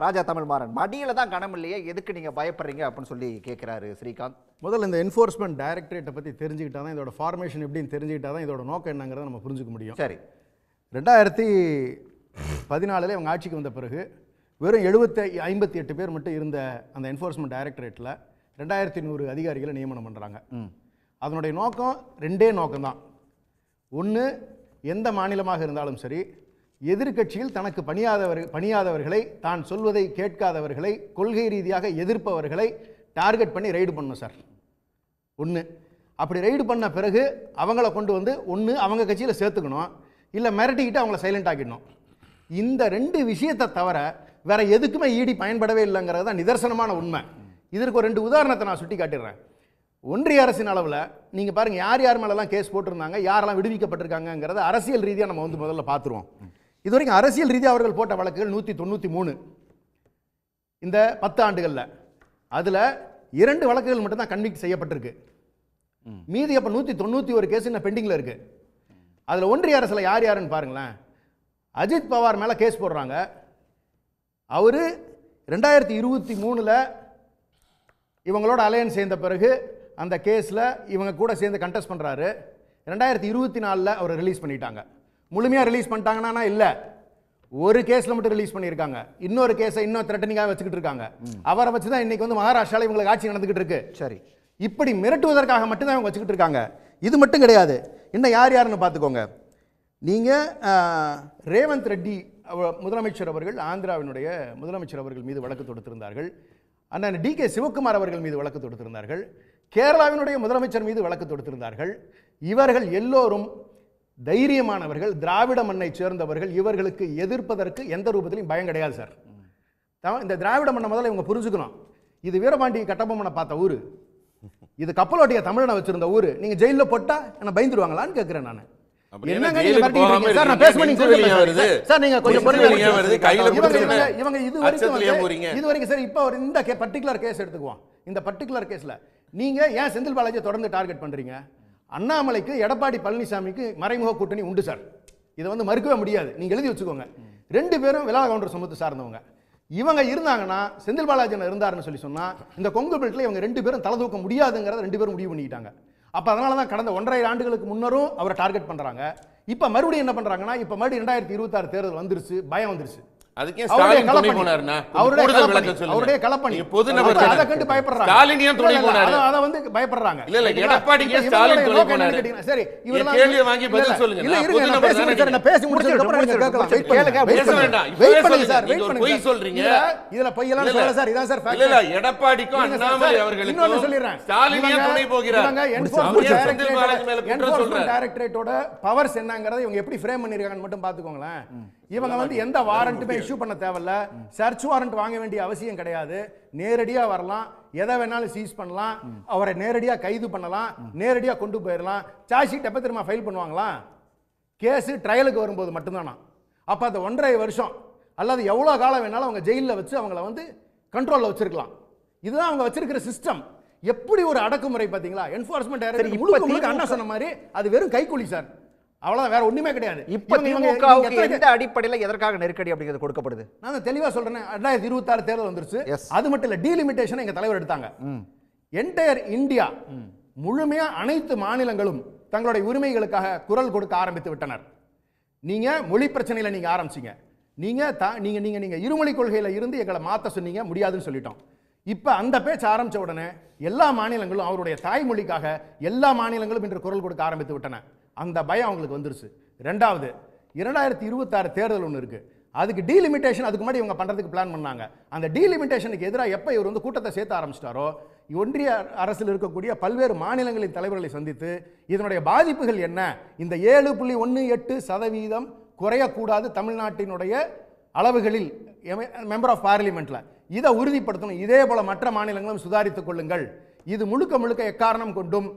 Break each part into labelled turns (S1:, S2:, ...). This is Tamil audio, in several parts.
S1: ராஜா தமிழ்மாறன் மடியில தான் கணம் இல்லையே, எதுக்கு நீங்க பயப்படுறீங்க அப்படின்னு சொல்லி கேட்கிறாரு ஸ்ரீகாந்த்.
S2: முதல்ல இந்த என்ஃபோர்ஸ்மெண்ட் டைரக்டரேட்டை பற்றி தெரிஞ்சுக்கிட்டா தான், இதோட ஃபார்மேஷன் எப்படின்னு தெரிஞ்சுக்கிட்டா தான் இதோட நோக்கம் என்னங்கிறத நம்ம புரிஞ்சுக்க முடியும்.
S1: சரி,
S2: 2014 இவங்க ஆட்சிக்கு வந்த பிறகு வெறும் 58 பேர் மட்டும் இருந்த அந்த என்ஃபோர்ஸ்மெண்ட் டைரக்டரேட்டில் 2100 அதிகாரிகளை நியமனம் பண்ணுறாங்க. அதனுடைய நோக்கம் ரெண்டே நோக்கம்தான். ஒன்று, எந்த மாநிலமாக இருந்தாலும் சரி, எதிர்க்கட்சியில் தனக்கு பணியாதவர்களை, தான் சொல்வதை கேட்காதவர்களை, கொள்கை ரீதியாக எதிர்ப்பவர்களை டார்கெட் பண்ணி ரைடு பண்ணணும் சார். ஒன்று, அப்படி ரைடு பண்ண பிறகு அவங்கள கொண்டு வந்து ஒன்று அவங்க கட்சியில் சேர்த்துக்கணும், இல்லை மிரட்டிக்கிட்டு அவங்கள சைலண்ட் ஆக்கிடணும். இந்த ரெண்டு விஷயத்தை தவிர வேற எதுக்குமே இடி பயன்படவே இல்லைங்கிறது தான் நிதர்சனமான உண்மை. இதற்கு ஒரு 2 உதாரணத்தை நான் சுட்டி காட்டிடுறேன். ஒன்றிய அரசின் அளவில் நீங்கள் பாருங்கள், யார் மேலெல்லாம் கேஸ் போட்டிருந்தாங்க, யாரெல்லாம் விடுவிக்கப்பட்டிருக்காங்கிறத அரசியல் ரீதியாக நம்ம வந்து முதல்ல பார்த்துருவோம். இது வரைக்கும் அரசியல் ரீதியாக அவர்கள் போட்ட வழக்குகள் 193 இந்த 10 ஆண்டுகளில். அதில் 2 வழக்குகள் மட்டும்தான் கன்விக்ட் செய்யப்பட்டிருக்கு. மீதி அப்போ 191 கேஸ் இன்னும் பெண்டிங்கில் இருக்குது. அதில் ஒன்றிய அரசில் யாருன்னு பாருங்களேன். அஜித் பவார் மேலே கேஸ் போடுறாங்க. அவர் 2023 இவங்களோட அலையன்ஸ் சேர்ந்த பிறகு அந்த கேஸில் இவங்க கூட சேர்ந்து கண்டெஸ்ட் பண்ணுறாரு. 2024 அவரை ரிலீஸ் பண்ணிட்டாங்க. முழுமையாக ரிலீஸ் பண்ணிட்டாங்கன்னா இல்லை, ஒரு கேஸில் மட்டும் ரிலீஸ் பண்ணியிருக்காங்க. இன்னொரு கேஸை இன்னும் த்ரெட்டனிங்காக வச்சுக்கிட்டு இருக்காங்க. அவரை வச்சு தான் இன்னைக்கு வந்து மகாராஷ்டிராவில் இவங்களுக்கு ஆட்சி நடந்துகிட்டு இருக்கு.
S1: சரி,
S2: இப்படி மிரட்டுவதற்காக மட்டும்தான் இவங்க வச்சுக்கிட்டு இருக்காங்க. இது மட்டும் கிடையாது, இன்னும் யாருன்னு பார்த்துக்கோங்க. நீங்கள் ரேவந்த் ரெட்டி முதலமைச்சர் அவர்கள், ஆந்திராவினுடைய முதலமைச்சர் அவர்கள் மீது வழக்கு தொடுத்திருந்தார்கள். அண்ணன் DK சிவகுமார் அவர்கள் மீது வழக்கு தொடுத்திருந்தார்கள். கேரளாவினுடைய முதலமைச்சர் மீது வழக்கு தொடுத்திருந்தார்கள். இவர்கள் எல்லோரும் தைரியமானவர்கள், திராவிட மண்ணை சேர்ந்தவர்கள். இவர்களுக்கு எதிர்ப்பதற்கு எந்த ரூபத்திலையும் பயம் கிடையாது சார். இந்த திராவிட மண்ணை முதல்ல இவங்க புரிஞ்சுக்கணும். இது வீரபாண்டி கட்டபொம்மனை பார்த்த ஊர், இது கப்பலோட்டிய தமிழனை வச்சிருந்த ஊர். நீங்க ஜெயிலில் போட்டா என்ன பயந்துருவாங்களான்னு கேட்கிறேன் நான். என்னங்க நீங்க மிரட்டிட்டீங்க சார்? நான் பேச பண்ணி சார், நீங்க கொஞ்சம் இவங்க இது வரைக்கும் சார், இப்போ இந்த பர்டிகுலர் கேஸ் எடுத்துக்குவோம். இந்த பர்டிகுலர் கேஸ்ல நீங்க ஏன் செந்தில் பாலாஜியை தொடர்ந்து டார்கெட் பண்றீங்க? அண்ணாமலைக்கு எடப்பாடி பழனிசாமிக்கு மறைமுக கூட்டணி உண்டு சார். இதை வந்து மறுக்கவே முடியாது. நீங்க எழுதி வச்சுக்கோங்க. 2 பேரும் விலா கவுண்டர் சமூகத்தை சார்ந்தவங்க. இவங்க இருந்தாங்கன்னா, செந்தில் பாலாஜி இருந்தாருன்னு சொல்லி சொன்னா, இந்த கொங்கு பெல்ட்ல இவங்க 2 பேரும் தலை தூக்க முடியாதுங்கிறத 2 பேரும் முடிவு பண்ணிக்கிட்டாங்க. அப்ப அதனால தான் கடந்த 1.5 ஆண்டுகளுக்கு முன்னரும் அவரை டார்கெட் பண்றாங்க. இப்ப மறுபடியும் என்ன பண்றாங்கன்னா, இப்ப மறுபடியும் 2026 தேர்தல் வந்துருச்சு, பயம் வந்துருச்சு.
S3: அதுக்கே ஸ்டாலின் துணை போனார்னா கூடுதல் விளக்கம் சொல்லுங்க.
S2: அவருடைய கலப்பணி
S3: பொது நபர்
S2: அத கண்டு பயப்படுறாங்க.
S3: ஸ்டாலின் ஏன் துணை போனாரு?
S2: அத வந்து பயப்படுறாங்க.
S3: இல்ல எடப்பாடிக்கு ஸ்டாலின் துணை போனாரு. சரி, இவரெல்லாம் கேள்வி வாங்கி பதில் சொல்லுங்க. நான் பொது நபர் தானே. நான் பேசி முடிச்சதுக்கு அப்புறம் நீங்க கேட்கலாம். கேளுங்க, பேச வேண்டாம். இப்பவே சொல்லுங்க சார், வெயிட் பண்ணுங்க. பொய் சொல்றீங்க. இதுல பொய்யெல்லாம் சொல்லல சார். இதான் சார் ஃபேக்ட். இல்ல எடப்பாடிக்கும் அண்ணாமலை அவர்களுக்கு இன்னொன்னு சொல்லிறேன். ஸ்டாலின் ஏன் துணை போகிறார்? இவங்க என்ஃபோர்ஸ்மென்ட் டைரக்டரேட்டோட பவர்ஸ் என்னங்கறதை இவங்க எப்படி ஃப்ரேம் பண்ணிருக்காங்கன்னு மட்டும் பாத்துக்கோங்களேன். இவங்க வந்து எந்த வாரண்ட்டுமே இஷ்யூ பண்ண தேவையில்ல, சர்ச் வாரண்ட் வாங்க வேண்டிய அவசியம் கிடையாது. நேரடியா வரலாம், எதை வேணாலும் சீஸ் பண்ணலாம், அவரை நேரடியா கைது பண்ணலாம், நேரடியா கொண்டு போயிடலாம். சார்ஜ் ஷீட் எப்ப தெரியுமா ஃபைல் பண்ணுவாங்களா? கேஸ் ட்ரையலுக்கு வரும்போது மட்டும்தானா. அப்ப அந்த 1.5 வருஷம் அல்லது எவ்வளவு காலம் வேணாலும் அவங்க ஜெயிலில் வச்சு அவங்கள வந்து கண்ட்ரோல்ல வச்சிருக்கலாம். இதுதான் அவங்க வச்சிருக்கிற சிஸ்டம். எப்படி ஒரு அடக்குமுறை பாத்தீங்களா? என்ஃபோர்ஸ்மென்ட் டைரக்டரேட் முழுக்க அண்ணா சொன்ன மாதிரி அது வெறும் கைக்கூலி சார். அவ்வளவுதான், வேற ஒண்ணுமே கிடையாது.
S1: இப்ப திமுகவுக்கு எந்த அடிப்படையில் எதற்காக நெருக்கடி அப்படிங்கிறது கொடுக்கப்படுது?
S2: நான் தெளிவா சொல்றேன். 2026 தேர்தல் வந்துருச்சு. அது மட்டும் இல்ல, டீலிமிட்டேஷன் எங்க தலைவர் எடுத்தாங்க. என்டையர் இந்தியா முழுமையா அனைத்து மாநிலங்களும் தங்களுடைய உரிமைகளுக்காக குரல் கொடுக்க ஆரம்பித்து விட்டனர். நீங்க மொழி பிரச்சனையில நீங்க ஆரம்பிச்சீங்க. நீங்க இருமொழி கொள்கையில இருந்து எங்களை மாத்த சொன்னீங்க, முடியாதுன்னு சொல்லிட்டோம். இப்ப அந்த பேச்சு ஆரம்பிச்ச உடனே எல்லா மாநிலங்களும் அவருடைய தாய்மொழிக்காக எல்லா மாநிலங்களும் இன்று குரல் கொடுக்க ஆரம்பித்து விட்டன. அந்த பயம் அவங்களுக்கு வந்துருச்சு. ரெண்டாவது, 2026 தேர்தல் ஒன்று இருக்கு. அதுக்கு டீலிமிட்டேஷன் அதுக்கு முன்னாடி இவங்க பண்றதுக்கு பிளான் பண்ணாங்க. அந்த டீலிமிட்டேஷனுக்கு எதிராக எப்ப இவர் வந்து கூட்டத்தை சேர்த்து ஆரம்பிச்சிட்டாரோ, ஒன்றிய அரசில் இருக்கக்கூடிய பல்வேறு மாநிலங்களின் தலைவர்களை சந்தித்து இதனுடைய பாதிப்புகள் என்ன, இந்த 7.18% குறையக்கூடாது தமிழ்நாட்டினுடைய அளவுகளில் மெம்பர் ஆஃப் பார்லிமெண்ட்ல, இதை உறுதிப்படுத்தணும். இதே போல மற்ற மாநிலங்களும் சுதாரித்துக் கொள்ளுங்கள். இது முழுக்க முழுக்க எக்காரணம் கொண்டும்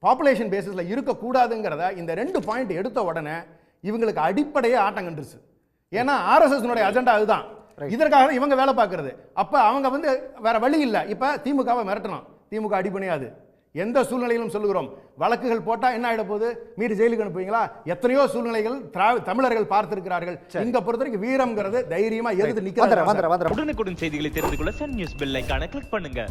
S2: பாப்புலேஷன் பேசிஸ்ல இருக்கக்கூடாதுங்கிறத இந்த 2 பாயிண்ட் எடுத்த உடனே இவங்களுக்கு அடிப்படையே ஆட்டம் கண்டுருச்சு. ஏன்னா RSS அஜெண்டா அதுதான். இதற்காக இவங்க வேலை பார்க்கறது. அப்ப அவங்க வந்து வேற வழி இல்லை. இப்ப திமுகவை மிரட்டணும். திமுக அடிபணியாது.
S3: எந்த சூழ்நிலையிலும் சொல்லுகிறோம். வழக்குகள் போட்டா என்ன ஆயிட போகுது? மீறி ஜெயிலுக்கு அனுப்புவீங்களா? எத்தனையோ சூழ்நிலைகள் தமிழர்கள் பார்த்திருக்கிறார்கள். இங்க பொறுத்தவரைக்கும் வீரம்ங்கிறது தைரியமா எதிர்த்து நிக்கிறது.
S4: உடனுக்குடன் செய்திகளை தெரிந்து கொள்ள சன் நியூஸ் பெல் ஐகானை கிளிக் பண்ணுங்க.